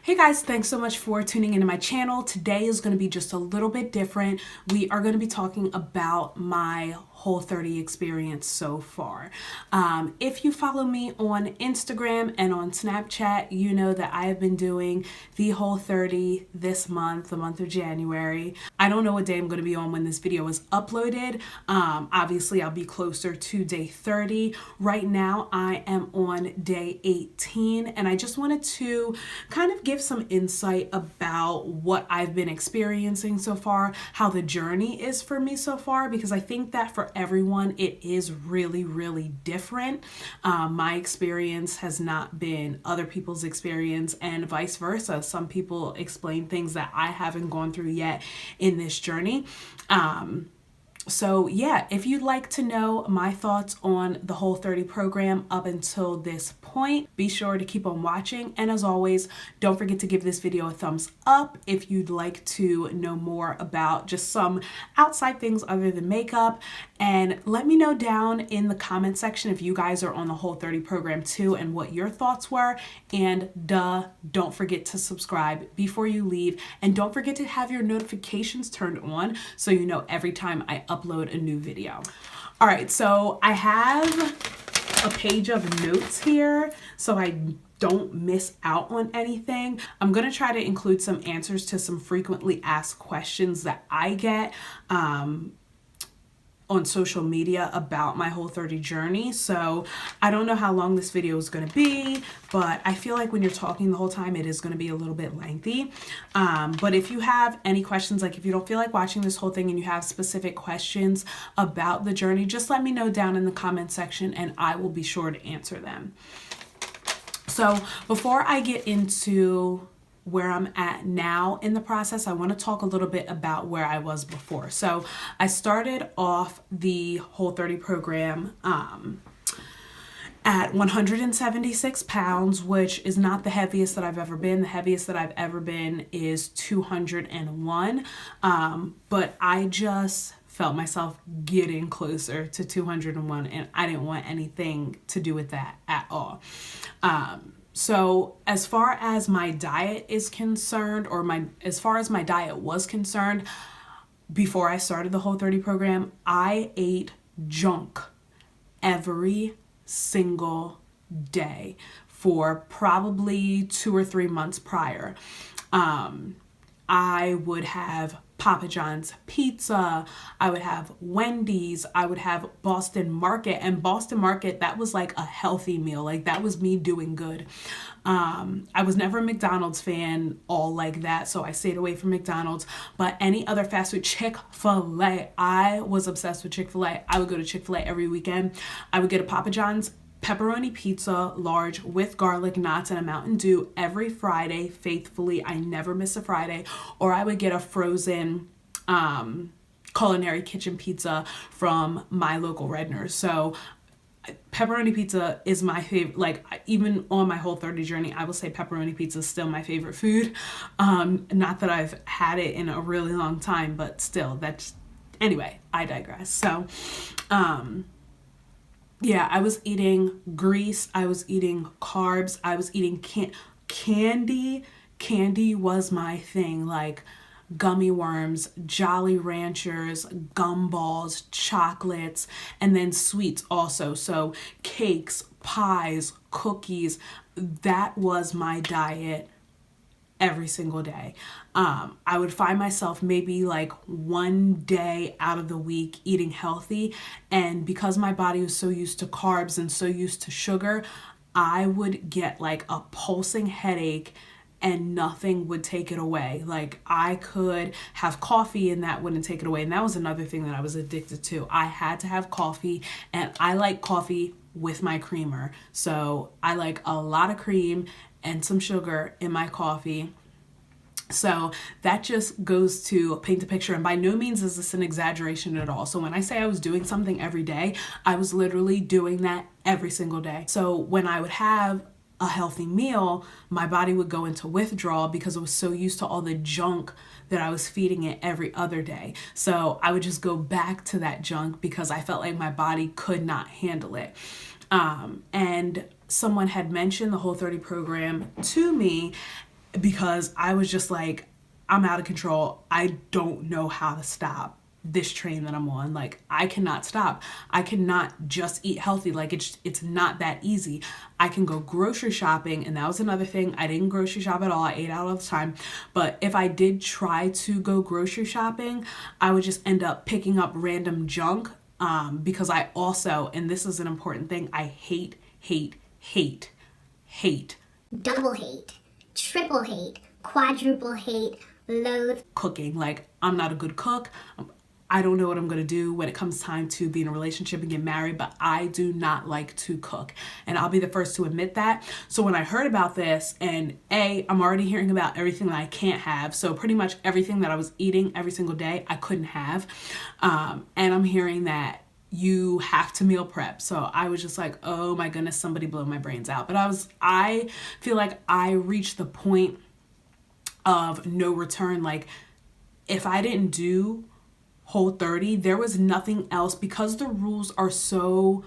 Hey guys, thanks so much for tuning into my channel. Today is going to be just a little bit different. We are going to be talking about my Whole30 experience so far. If you follow me on Instagram and on Snapchat, you know that I have been doing the Whole30 this month, the month of January. I don't know what day I'm going to be on when this video is uploaded. Obviously, I'll be closer to day 30. Right now, I am on day 18, and I just wanted to kind of give some insight about what I've been experiencing so far, how the journey is for me so far, because I think that for everyone it is really, really different. My experience has not been other people's experience, and vice versa. Some people explain things that I haven't gone through yet in this journey. So yeah, if you'd like to know my thoughts on the Whole30 program up until this point, be sure to keep on watching. And as always, don't forget to give this video a thumbs up if you'd like to know more about just some outside things other than makeup. And let me know down in the comment section if you guys are on the Whole30 program too and what your thoughts were. And don't forget to subscribe before you leave. And don't forget to have your notifications turned on so you know every time I upload a new video. All right, so I have a page of notes here so I don't miss out on anything. I'm gonna try to include some answers to some frequently asked questions that I get on social media about my Whole30 journey. So I don't know how long this video is going to be, but I feel like when you're talking the whole time, it is going to be a little bit lengthy. But if you have any questions, like if you don't feel like watching this whole thing and you have specific questions about the journey, just let me know down in the comment section and I will be sure to answer them. So before I get into where I'm at now in the process, I want to talk a little bit about where I was before. So I started off the Whole30 program at 176 pounds, which is not the heaviest that I've ever been. The heaviest that I've ever been is 201. But I just felt myself getting closer to 201 and I didn't want anything to do with that at all. So as far as my diet is concerned, or as far as my diet was concerned, before I started the Whole30 program, I ate junk every single day for probably 2 or 3 months prior. I would have Papa John's pizza, I would have Wendy's, I would have Boston Market, and Boston Market, that was like a healthy meal. Like that was me doing good. I was never a McDonald's fan, all like that, so I stayed away from McDonald's, but any other fast food, Chick-fil-A, I was obsessed with Chick-fil-A. I would go to Chick-fil-A every weekend. I would get a Papa John's pepperoni pizza, large, with garlic knots and a Mountain Dew every Friday, faithfully. I never miss a Friday. Or I would get a frozen culinary kitchen pizza from my local Redner. So pepperoni pizza is my favorite. Like even on my Whole30 journey, I will say pepperoni pizza is still my favorite food. Not that I've had it in a really long time, but still, anyway, I digress. So yeah, I was eating grease, I was eating carbs, I was eating candy. Candy was my thing, like gummy worms, Jolly Ranchers, gumballs, chocolates, and then sweets also. So cakes, pies, cookies, that was my diet every single day. I would find myself maybe like one day out of the week eating healthy, and because my body was so used to carbs and so used to sugar, I would get like a pulsing headache and nothing would take it away. Like I could have coffee and that wouldn't take it away. And that was another thing that I was addicted to. I had to have coffee, and I like coffee with my creamer. So I like a lot of cream and some sugar in my coffee. So that just goes to paint the picture, and by no means is this an exaggeration at all. So when I say I was doing something every day, I was literally doing that every single day. So when I would have a healthy meal, my body would go into withdrawal because it was so used to all the junk that I was feeding it every other day. So I would just go back to that junk because I felt like my body could not handle it. And someone had mentioned the Whole30 program to me, because I was just like, I'm out of control. I don't know how to stop this train that I'm on. Like, I cannot stop. I cannot just eat healthy. Like, it's not that easy. I can go grocery shopping, and that was another thing. I didn't grocery shop at all. I ate out all the time. But if I did try to go grocery shopping, I would just end up picking up random junk, because I also, and this is an important thing, I hate double hate, triple hate, quadruple hate, loathe cooking. Like, I'm not a good cook. I don't know what I'm going to do when it comes time to be in a relationship and get married, but I do not like to cook. And I'll be the first to admit that. So when I heard about this, and I'm already hearing about everything that I can't have. So pretty much everything that I was eating every single day, I couldn't have. And I'm hearing that you have to meal prep. So I was just like, oh my goodness, somebody blow my brains out. But I feel like I reached the point of no return. Like, if I didn't do Whole30, there was nothing else, because the rules are so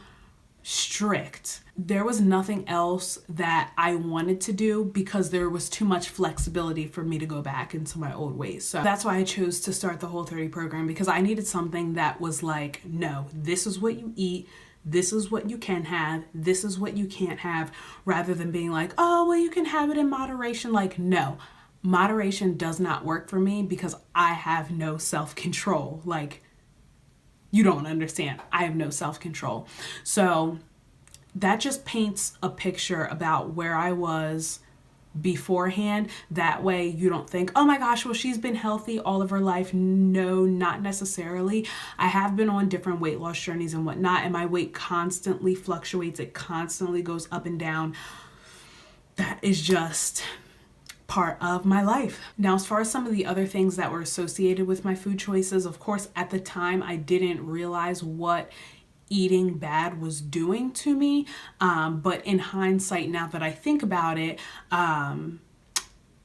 strict. There was nothing else that I wanted to do, because there was too much flexibility for me to go back into my old ways. So that's why I chose to start the Whole30 program, because I needed something that was like, no, this is what you eat. This is what you can have. This is what you can't have, rather than being like, oh, well, you can have it in moderation. Like, no. Moderation does not work for me, because I have no self-control. Like, you don't understand. I have no self-control. So that just paints a picture about where I was beforehand. That way you don't think, oh my gosh, well, she's been healthy all of her life. No, not necessarily. I have been on different weight loss journeys and whatnot, and my weight constantly fluctuates. It constantly goes up and down. That is just part of my life. Now, as far as some of the other things that were associated with my food choices, of course, at the time, I didn't realize what eating bad was doing to me. But in hindsight, now that I think about it, my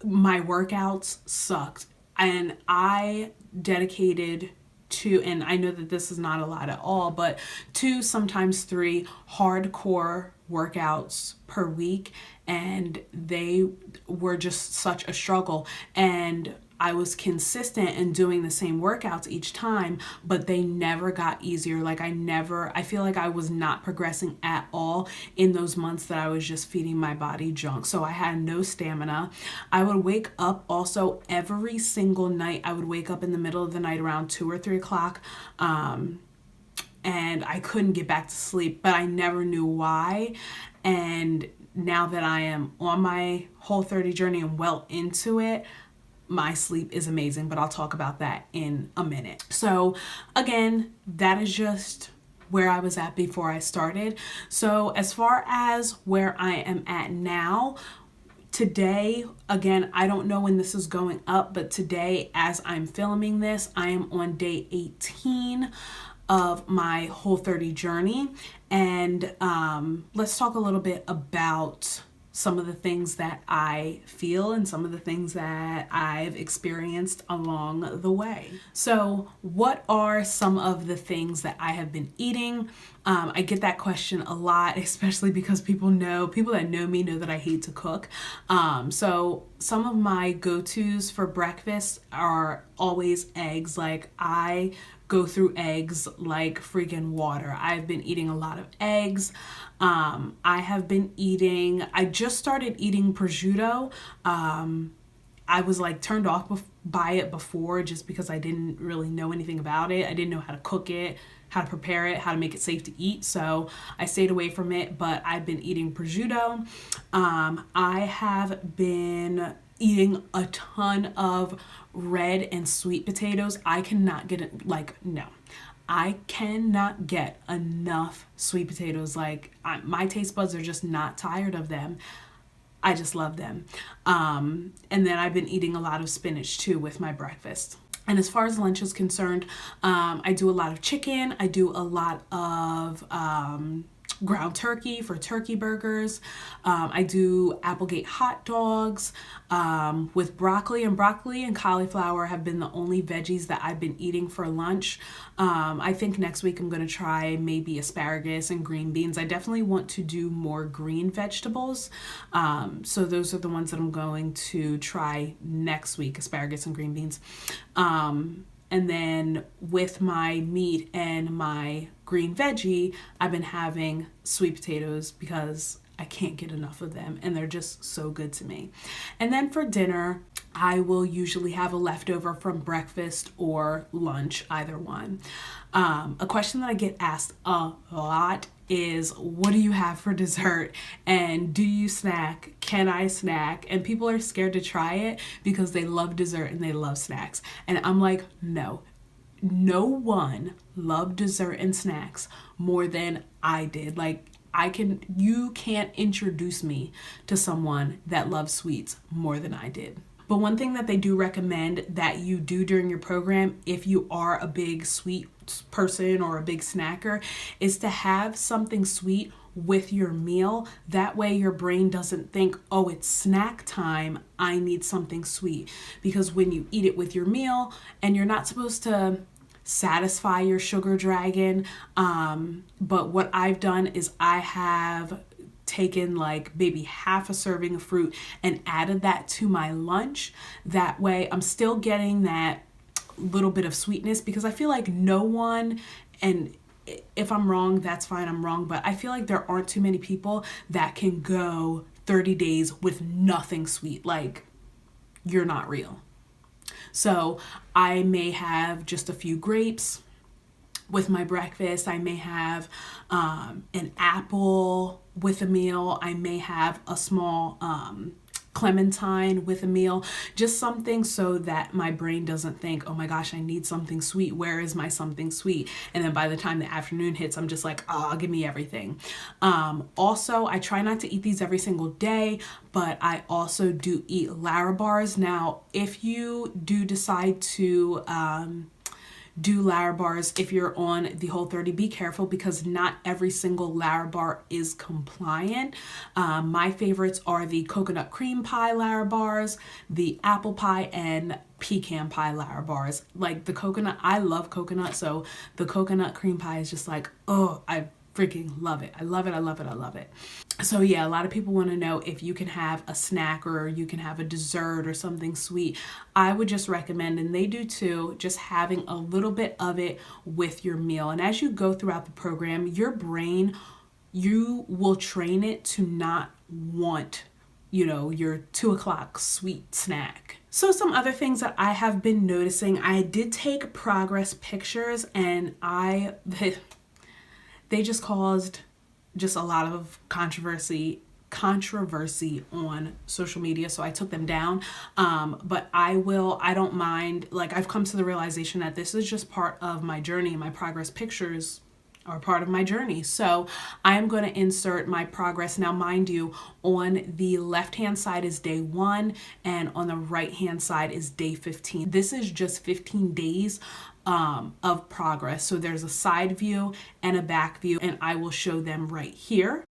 workouts sucked. And I dedicated to, and I know that this is not a lot at all, but 2, sometimes 3 hardcore workouts per week, and they were just such a struggle. And I was consistent in doing the same workouts each time, but they never got easier. Like, I feel like I was not progressing at all in those months that I was just feeding my body junk. So I had no stamina. I would wake up also every single night. I would wake up in the middle of the night around 2 or 3 o'clock. And I couldn't get back to sleep, but I never knew why. And now that I am on my Whole30 journey and well into it, my sleep is amazing, but I'll talk about that in a minute. So again, that is just where I was at before I started. So as far as where I am at now, today, again, I don't know when this is going up, but today, as I'm filming this, I am on day 18 of my Whole30 journey. And let's talk a little bit about some of the things that I feel and some of the things that I've experienced along the way. So what are some of the things that I have been eating? I get that question a lot, especially because people that know me know that I hate to cook. So some of my go-tos for breakfast are always eggs. Like, I go through eggs like freaking water. I've been eating a lot of eggs. I just started eating prosciutto. I was like turned off by it before, just because I didn't really know anything about it. I didn't know how to cook it, how to prepare it, how to make it safe to eat. So I stayed away from it, but I've been eating prosciutto. I have been eating a ton of red and sweet potatoes. I cannot get it, I cannot get enough sweet potatoes. My taste buds are just not tired of them. I just love them. And then I've been eating a lot of spinach too with my breakfast. And as far as lunch is concerned, I do a lot of chicken. I do a lot of ground turkey for turkey burgers. I do Applegate hot dogs with broccoli, and broccoli and cauliflower have been the only veggies that I've been eating for lunch. I think next week I'm going to try maybe asparagus and green beans. I definitely want to do more green vegetables. So those are the ones that I'm going to try next week, asparagus and green beans. And then with my meat and my green veggie, I've been having sweet potatoes because I can't get enough of them and they're just so good to me. And then for dinner, I will usually have a leftover from breakfast or lunch, either one. A question that I get asked a lot is, what do you have for dessert? And do you snack? Can I snack? And people are scared to try it because they love dessert and they love snacks. And I'm like, no. No one loved dessert and snacks more than I did. Like, you can't introduce me to someone that loves sweets more than I did. But one thing that they do recommend that you do during your program, if you are a big sweet person or a big snacker, is to have something sweet with your meal. That way your brain doesn't think, oh, it's snack time, I need something sweet. Because when you eat it with your meal, and you're not supposed to satisfy your sugar dragon, but what I've done is I have taken like maybe half a serving of fruit and added that to my lunch. That way I'm still getting that little bit of sweetness, because I feel like no one, and if I'm wrong, that's fine, I'm wrong, but I feel like there aren't too many people that can go 30 days with nothing sweet. Like, you're not real. So I may have just a few grapes with my breakfast. I may have an apple with a meal. I may have a small clementine with a meal, just something so that my brain doesn't think, oh my gosh, I need something sweet. Where is my something sweet? And then by the time the afternoon hits, I'm just like, oh, give me everything. Also, I try not to eat these every single day, but I also do eat Larabars. Now, if you do decide to do Larabars, if you're on the Whole30, be careful, because not every single Larabar is compliant. My favorites are the coconut cream pie Larabars, the apple pie, and pecan pie Larabars. Like the coconut, I love coconut, so the coconut cream pie is just like, oh, I freaking love it. I love it, I love it, I love it. So yeah, a lot of people want to know if you can have a snack or you can have a dessert or something sweet. I would just recommend, and they do too, just having a little bit of it with your meal. And as you go throughout the program, your brain, you will train it to not want, your 2 o'clock sweet snack. So some other things that I have been noticing, I did take progress pictures, and they just caused just a lot of controversy on social media, so I took them down. But I don't mind. Like, I've come to the realization that this is just part of my journey. My progress pictures are part of my journey. So I am going to insert my progress. Now, mind you, on the left-hand side is day 1, and on the right-hand side is day 15. This is just 15 days of progress. So there's a side view and a back view, and I will show them right here.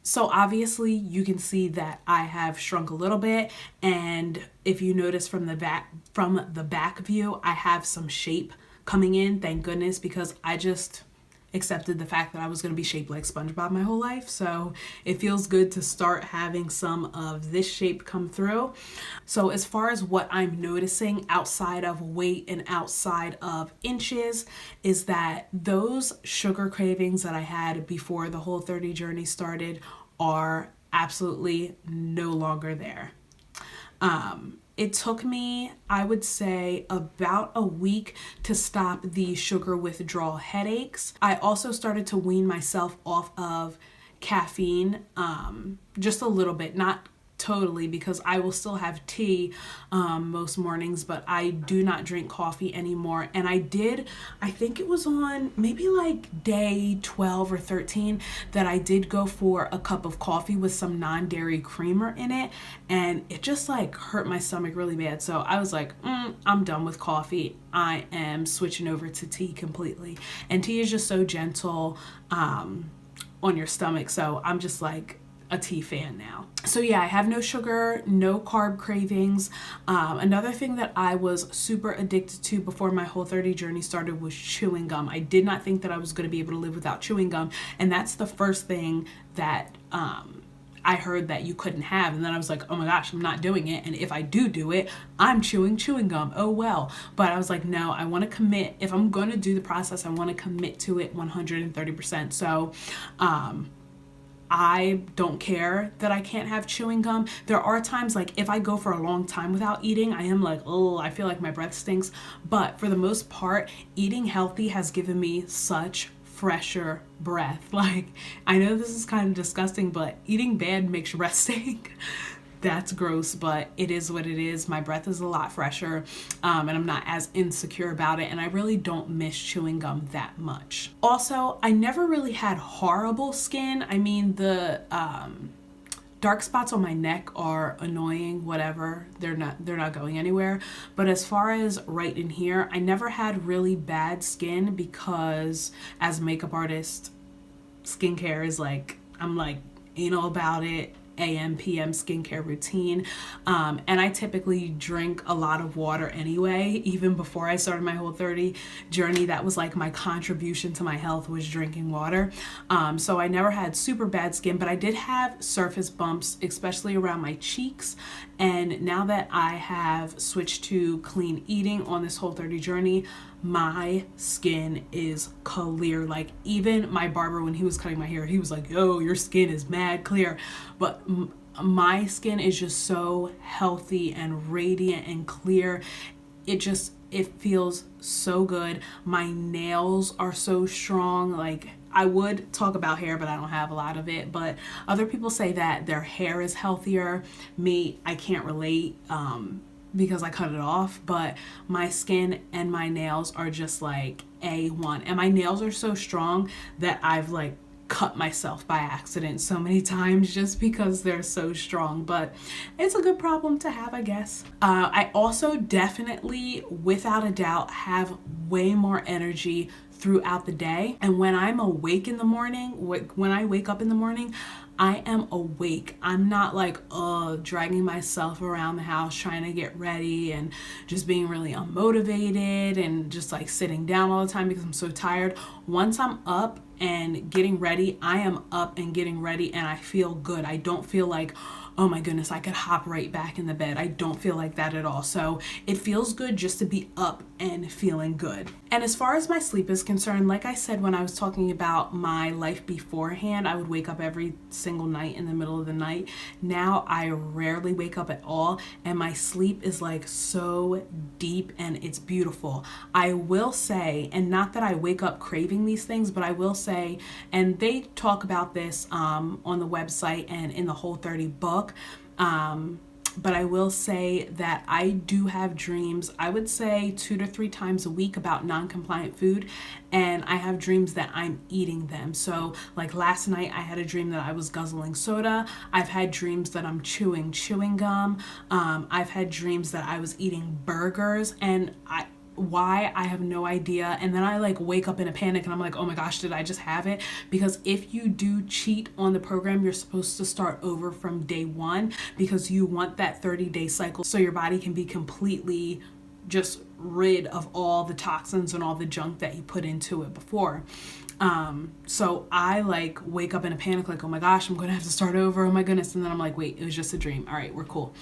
So obviously you can see that I have shrunk a little bit, and if you notice from the back view, I have some shape coming in, thank goodness, because I just accepted the fact that I was going to be shaped like SpongeBob my whole life. So it feels good to start having some of this shape come through. So as far as what I'm noticing outside of weight and outside of inches, is that those sugar cravings that I had before the Whole30 journey started are absolutely no longer there. It took me, I would say, about a week to stop the sugar withdrawal headaches. I also started to wean myself off of caffeine, just a little bit, not totally, because I will still have tea most mornings, but I do not drink coffee anymore. And I think it was on maybe like day 12 or 13 that I did go for a cup of coffee with some non-dairy creamer in it, and it just like hurt my stomach really bad. So I was like, I'm done with coffee. I am switching over to tea completely. And tea is just so gentle on your stomach. So I'm just like a tea fan now. So yeah, I have no sugar, no carb cravings. Another thing that I was super addicted to before my Whole30 journey started was chewing gum. I did not think that I was going to be able to live without chewing gum, and that's the first thing that I heard that you couldn't have. And then I was like, oh my gosh, I'm not doing it. And if I do it, I'm chewing gum. Oh well. But I was like, no, I want to commit. If I'm going to do the process, I want to commit to it 130%. So I don't care that I can't have chewing gum. There are times, like if I go for a long time without eating, I am like, oh, I feel like my breath stinks. But for the most part, eating healthy has given me such fresher breath. Like, I know this is kind of disgusting, but eating bad makes your breath stink. That's gross, but it is what it is. My breath is a lot fresher, and I'm not as insecure about it, and I really don't miss chewing gum that much. Also, I never really had horrible skin. I mean, the dark spots on my neck are annoying, whatever. They're not going anywhere. But as far as right in here, I never had really bad skin because as a makeup artist, skincare is like, I'm like anal about it. AM, PM skincare routine. And I typically drink a lot of water anyway. Even before I started my Whole30 journey, that was like my contribution to my health, was drinking water. So I never had super bad skin, but I did have surface bumps, especially around my cheeks. And now that I have switched to clean eating on this Whole30 journey, my skin is clear. Like, even my barber, when he was cutting my hair, he was like, yo, your skin is mad clear. But my skin is just so healthy and radiant and clear. It feels so good. My nails are so strong. Like, I would talk about hair, but I don't have a lot of it. But other people say that their hair is healthier. Me, I can't relate because I cut it off, but my skin and my nails are just like A1. And my nails are so strong that I've like cut myself by accident so many times just because they're so strong. But it's a good problem to have, I guess. I also definitely, without a doubt, have way more energy throughout the day. And when I'm awake in the morning, when I wake up in the morning, I am awake. I'm not like, dragging myself around the house trying to get ready and just being really unmotivated and just like sitting down all the time because I'm so tired. Once I'm up and getting ready, I am up and getting ready and I feel good. I don't feel like, oh my goodness, I could hop right back in the bed. I don't feel like that at all. So it feels good just to be up and feeling good. And as far as my sleep is concerned, like I said when I was talking about my life beforehand, I would wake up every single night in the middle of the night. Now I rarely wake up at all, and my sleep is like so deep and it's beautiful. I will say, and not that I wake up craving these things, but I will say, and they talk about this on the website and in the Whole30 book, but I will say that I do have dreams, I would say 2 to 3 times a week, about non-compliant food, and I have dreams that I'm eating them. So like last night I had a dream that I was guzzling soda. I've had dreams that I'm chewing gum. I've had dreams that I was eating burgers, and why, I have no idea. And then I like wake up in a panic and I'm like, oh my gosh, did I just have it? Because if you do cheat on the program, you're supposed to start over from day 1 because you want that 30-day cycle so your body can be completely just rid of all the toxins and all the junk that you put into it before. So I like wake up in a panic, like, oh my gosh, I'm gonna have to start over, oh my goodness. And then I'm like, wait, it was just a dream. All right, we're cool.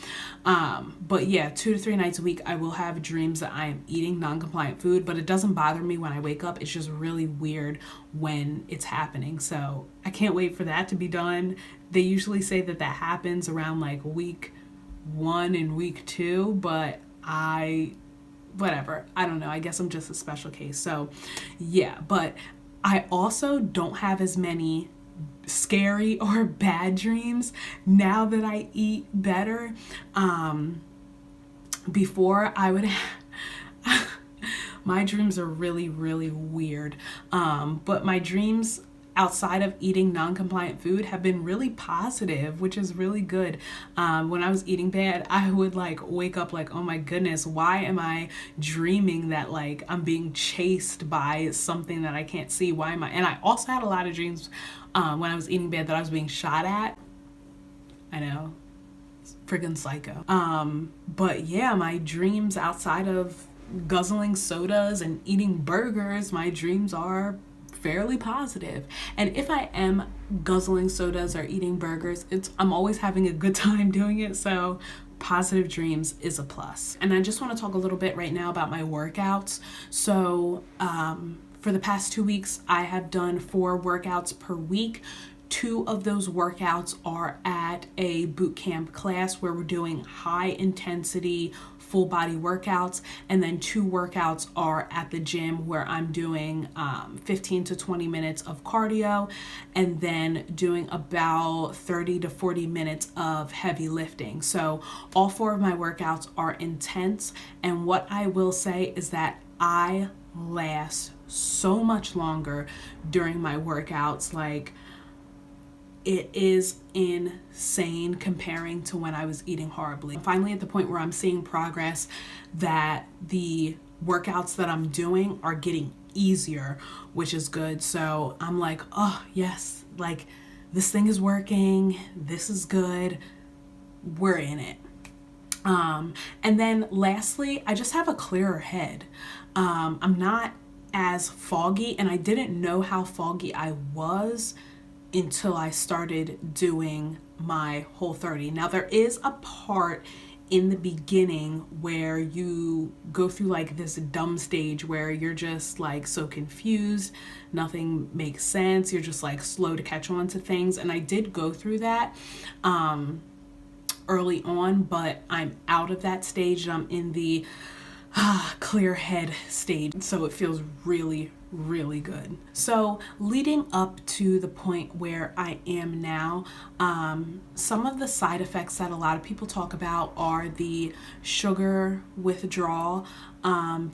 But yeah, 2 to 3 nights a week, I will have dreams that I am eating non-compliant food, but it doesn't bother me when I wake up. It's just really weird when it's happening. So I can't wait for that to be done. They usually say that happens around like week 1 and week 2, but whatever. I don't know. I guess I'm just a special case. So yeah, but I also don't have as many scary or bad dreams now that I eat better. Before I would my dreams are really, really weird. But my dreams outside of eating non-compliant food have been really positive, which is really good. When I was eating bad, I would like wake up like, oh my goodness, why am I dreaming that like I'm being chased by something that I can't see? Why am I? And I also had a lot of dreams when I was eating bad that I was being shot at. I know, friggin' psycho. But yeah, my dreams outside of guzzling sodas and eating burgers, my dreams are fairly positive. And if I am guzzling sodas or eating burgers, I'm always having a good time doing it. So positive dreams is a plus. And I just want to talk a little bit right now about my workouts. So for the past 2 weeks, I have done 4 workouts per week. 2 of those workouts are at a boot camp class where we're doing high intensity full body workouts, and then 2 workouts are at the gym where I'm doing 15 to 20 minutes of cardio and then doing about 30 to 40 minutes of heavy lifting. So all 4 of my workouts are intense, and what I will say is that I last so much longer during my workouts. Like, it is insane comparing to when I was eating horribly. I'm finally at the point where I'm seeing progress, that the workouts that I'm doing are getting easier, which is good. So I'm like, oh yes, like this thing is working. This is good. We're in it. And then lastly, I just have a clearer head. I'm not as foggy, and I didn't know how foggy I was until I started doing my Whole30. Now there is a part in the beginning where you go through like this dumb stage where you're just like so confused, nothing makes sense, you're just like slow to catch on to things. And I did go through that early on, but I'm out of that stage. I'm in the clear head stage, so it feels really, really good. So leading up to the point where I am now, some of the side effects that a lot of people talk about are the sugar withdrawal.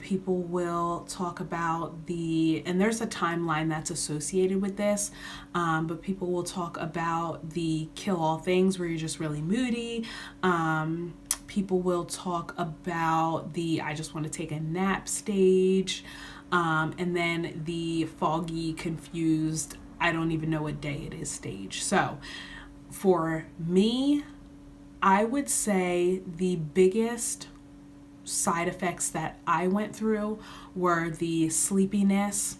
People will talk about and there's a timeline that's associated with this, but people will talk about the kill all things where you're just really moody. People will talk about the I just want to take a nap stage. And then the foggy, confused, I don't even know what day it is stage. So for me, I would say the biggest side effects that I went through were the sleepiness,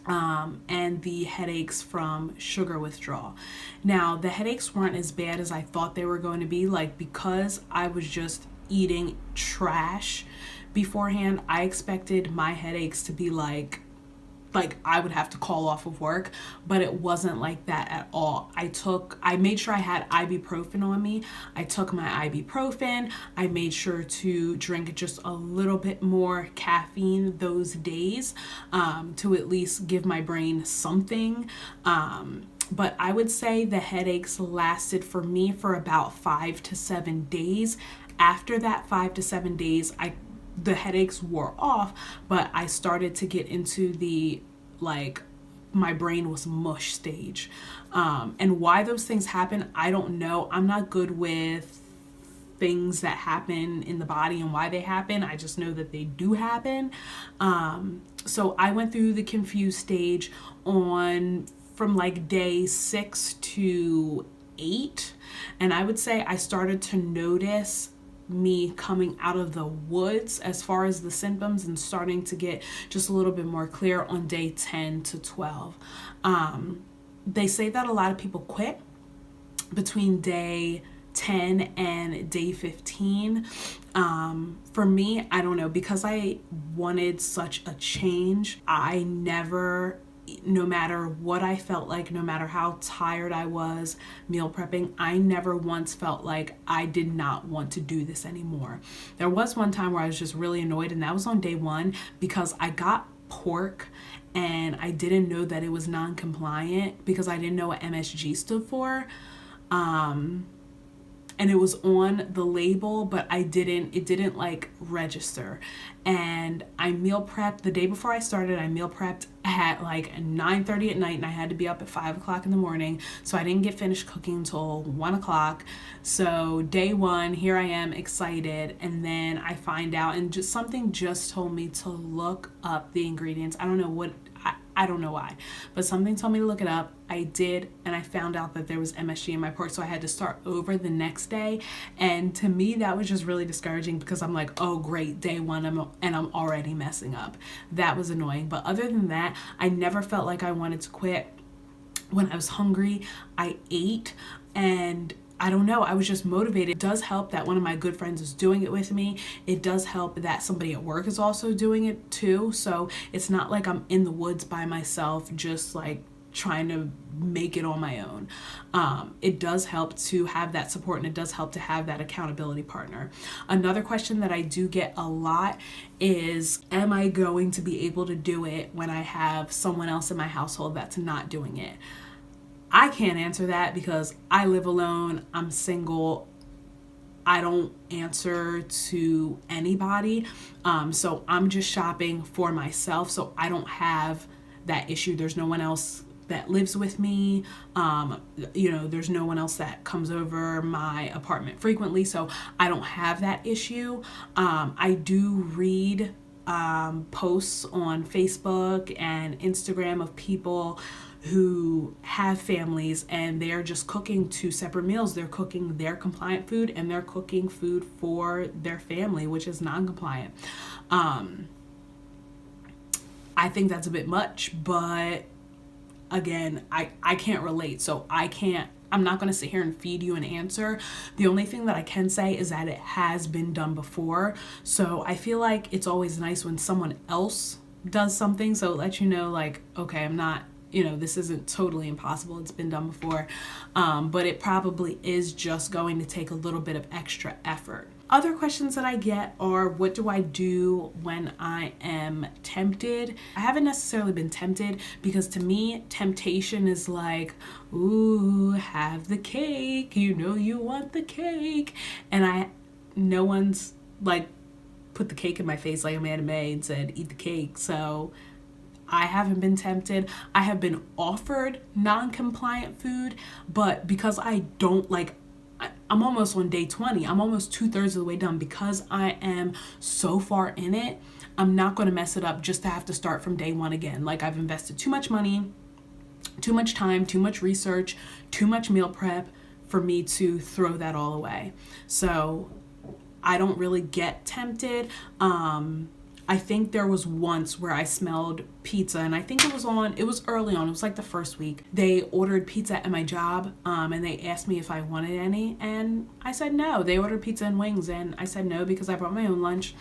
and the headaches from sugar withdrawal. Now, the headaches weren't as bad as I thought they were going to be, like because I was just eating trash beforehand. I expected my headaches to be like I would have to call off of work, but it wasn't like that at all. I made sure I had ibuprofen on me. I took my ibuprofen. I made sure to drink just a little bit more caffeine those days, to at least give my brain something. But I would say the headaches lasted for me for about 5 to 7 days. After that 5 to 7 days, the headaches wore off, but I started to get into the my brain was mush stage. And why those things happen, I don't know. I'm not good with things that happen in the body and why they happen. I just know that they do happen. So I went through the confused stage from like day 6 to 8. And I would say I started to notice me coming out of the woods as far as the symptoms and starting to get just a little bit more clear on day 10 to 12. They say that a lot of people quit between day 10 and day 15. For me, I don't know, because I wanted such a change, I never, no matter what I felt like, no matter how tired I was meal prepping, I never once felt like I did not want to do this anymore. There was one time where I was just really annoyed, and that was on day 1 because I got pork and I didn't know that it was non-compliant because I didn't know what MSG stood for. And it was on the label, but it didn't like register. And I meal prepped the day before I started. I meal prepped at like 9:30 at night, and I had to be up at 5 o'clock in the morning. So I didn't get finished cooking until 1 o'clock. So day one, here I am excited. And then I find out, and something just told me to look up the ingredients. I don't know what, I don't know why, but something told me to look it up. I did, and I found out that there was MSG in my pork, so I had to start over the next day. And to me, that was just really discouraging because I'm like, oh great, day one, and I'm already messing up. That was annoying. But other than that, I never felt like I wanted to quit. When I was hungry, I ate, and I don't know, I was just motivated. It does help that one of my good friends is doing it with me. It does help that somebody at work is also doing it too. So it's not like I'm in the woods by myself, just like trying to make it on my own. It does help to have that support, and it does help to have that accountability partner. Another question that I do get a lot is, am I going to be able to do it when I have someone else in my household that's not doing it? I can't answer that because I live alone, I'm single, I don't answer to anybody. So I'm just shopping for myself, so I don't have that issue. There's no one else that lives with me. There's no one else that comes over my apartment frequently, so I don't have that issue. I do read posts on Facebook and Instagram of people who have families and they're just cooking two separate meals. They're cooking their compliant food and they're cooking food for their family, which is non-compliant. I think that's a bit much, but again, I can't relate, so I'm not going to sit here and feed you an answer. The only thing that I can say is that it has been done before. So I feel like it's always nice when someone else does something. So it lets you know, like, okay, I'm not, this isn't totally impossible. It's been done before. But it probably is just going to take a little bit of extra effort. Other questions that I get are, what do I do when I am tempted? I haven't necessarily been tempted, because to me, temptation is like, ooh, have the cake. You want the cake. And no one's like put the cake in my face like Amanda May and said, eat the cake. So I haven't been tempted. I have been offered non-compliant food, but because I don't like, I'm almost on day 20. I'm almost 2/3 of the way done. Because I am so far in it, I'm not going to mess it up just to have to start from day one again. Like, I've invested too much money, too much time, too much research, too much meal prep for me to throw that all away. So I don't really get tempted. I think there was once where I smelled pizza, and I think it was early on. It was like the first week. They ordered pizza at my job, and they asked me if I wanted any, and I said no. They ordered pizza and wings, and I said no because I brought my own lunch.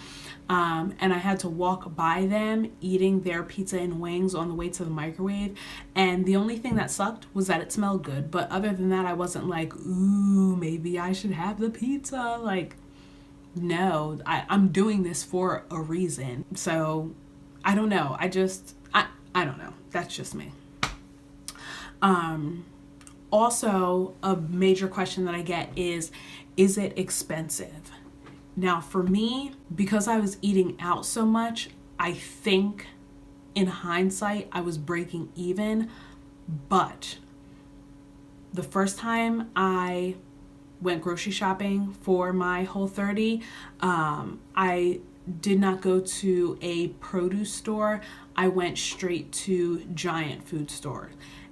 And I had to walk by them eating their pizza and wings on the way to the microwave. And the only thing that sucked was that it smelled good. But other than that, I wasn't like, ooh, maybe I should have the pizza. Like, no, I'm doing this for a reason. So I don't know. I don't know. That's just me. Also, a major question that I get is it expensive? Now, for me, because I was eating out so much, I think in hindsight, I was breaking even. But the first time I went grocery shopping for my Whole30, I did not go to a produce store. I went straight to Giant food store.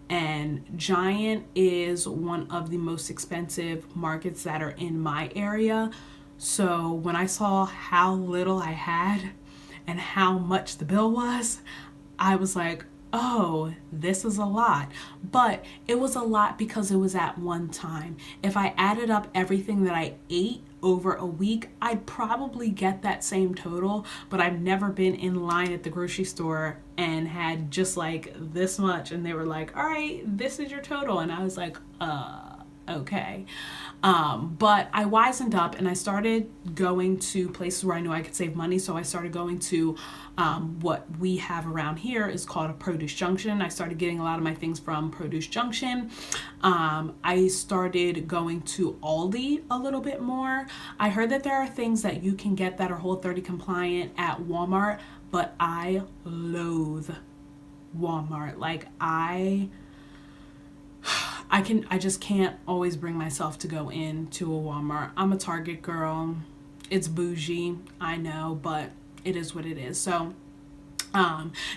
And Giant is one of the most expensive markets that are in my area. So when I saw how little I had and how much the bill was, I was like, oh, this is a lot. But it was a lot because it was at one time. If I added up everything that I ate over a week, I'd probably get that same total. But I've never been in line at the grocery store and had just like this much, and they were like, all right, this is your total. And I was like, okay. But I wisened up and I started going to places where I knew I could save money. So I started going to what we have around here is called a produce junction. I started getting a lot of my things from Produce Junction. I started going to Aldi a little bit more. I heard that there are things that you can get that are Whole30 compliant at Walmart, but I loathe Walmart. Like I just can't always bring myself to go into a Walmart. I'm a Target girl. It's bougie, I know, but it is what it is. So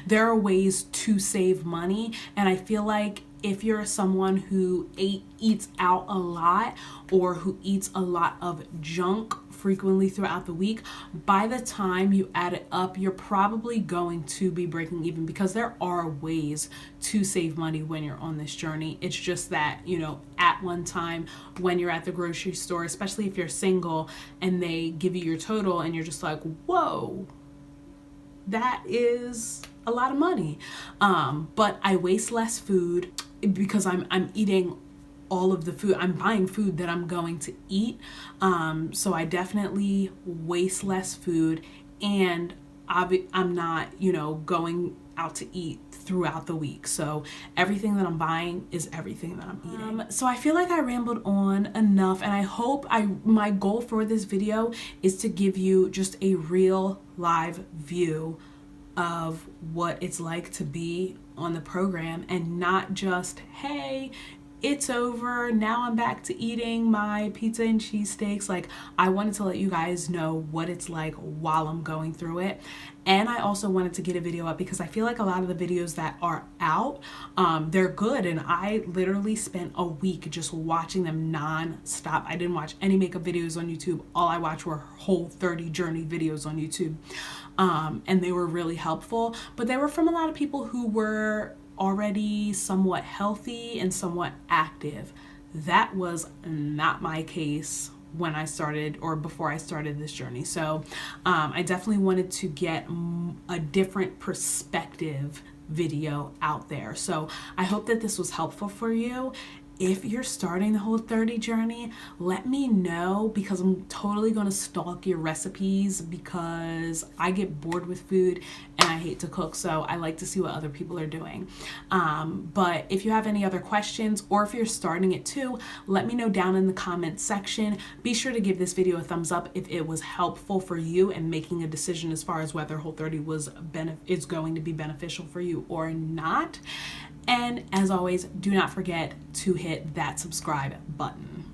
there are ways to save money, and I feel like if you're someone who eats out a lot or who eats a lot of junk frequently throughout the week, by the time you add it up, you're probably going to be breaking even, because there are ways to save money when you're on this journey. It's just that, you know, at one time when you're at the grocery store, especially if you're single and they give you your total and you're just like, whoa, that is a lot of money. But I waste less food because I'm eating all of the food. I'm buying food that I'm going to eat. So I definitely waste less food, and I'm not, you know, going out to eat throughout the week. So everything that I'm buying is everything that I'm eating. So I feel like I rambled on enough, and I hope my goal for this video is to give you just a real live view of what it's like to be on the program, and not just, hey, it's over, now I'm back to eating my pizza and cheesesteaks. Like, I wanted to let you guys know what it's like while I'm going through it. And I also wanted to get a video up because I feel like a lot of the videos that are out, they're good, and I literally spent a week just watching them non-stop. I didn't watch any makeup videos on YouTube. All I watched were Whole30 Journey videos on YouTube, and they were really helpful, but they were from a lot of people who were already somewhat healthy and somewhat active. That was not my case when I started, or before I started this journey. So I definitely wanted to get a different perspective video out there. So I hope that this was helpful for you. If you're starting the Whole30 journey, let me know, because I'm totally going to stalk your recipes, because I get bored with food and I hate to cook, so I like to see what other people are doing. But if you have any other questions, or if you're starting it too, let me know down in the comments section. Be sure to give this video a thumbs up if it was helpful for you and making a decision as far as whether Whole30 is going to be beneficial for you or not. And as always, do not forget to hit that subscribe button.